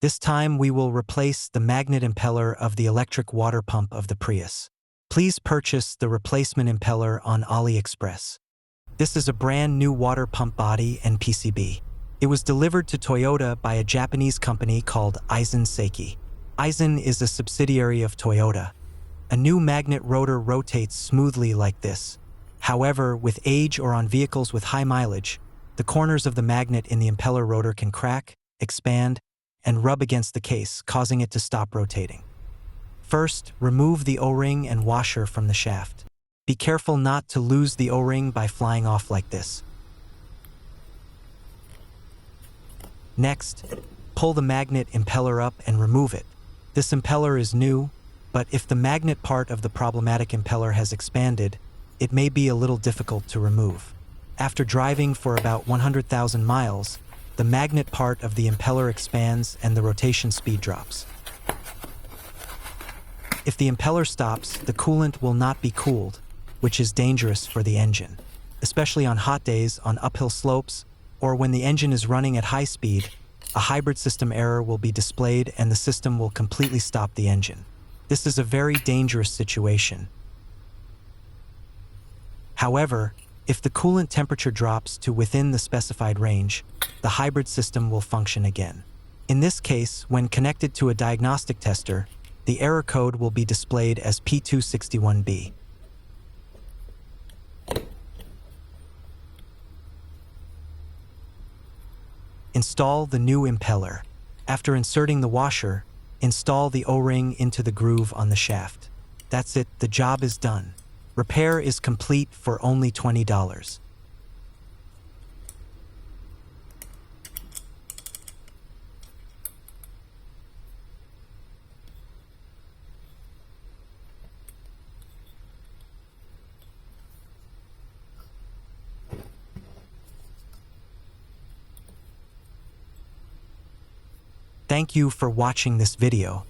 This time we will replace the magnet impeller of the electric water pump of the Prius. Please purchase the replacement impeller on AliExpress. This is a brand new water pump body and PCB. It was delivered to Toyota by a Japanese company called Aisin Seiki. Aisin is a subsidiary of Toyota. A new magnet rotor rotates smoothly like this. However, with age or on vehicles with high mileage, the corners of the magnet in the impeller rotor can crack, expand, and rub against the case, causing it to stop rotating. First, remove the O-ring and washer from the shaft. Be careful not to lose the O-ring by flying off like this. Next, pull the magnet impeller up and remove it. This impeller is new, but if the magnet part of the problematic impeller has expanded, it may be a little difficult to remove. After driving for about 100,000 miles, the magnet part of the impeller expands and the rotation speed drops. If the impeller stops, the coolant will not be cooled, which is dangerous for the engine, especially on hot days on uphill slopes or when the engine is running at high speed. A hybrid system error will be displayed and the system will completely stop the engine. This is a very dangerous situation. However, if the coolant temperature drops to within the specified range, the hybrid system will function again. In this case, when connected to a diagnostic tester, the error code will be displayed as P261B. Install the new impeller. After inserting the washer, install the O-ring into the groove on the shaft. That's it, the job is done. Repair is complete for only $20. Thank you for watching this video.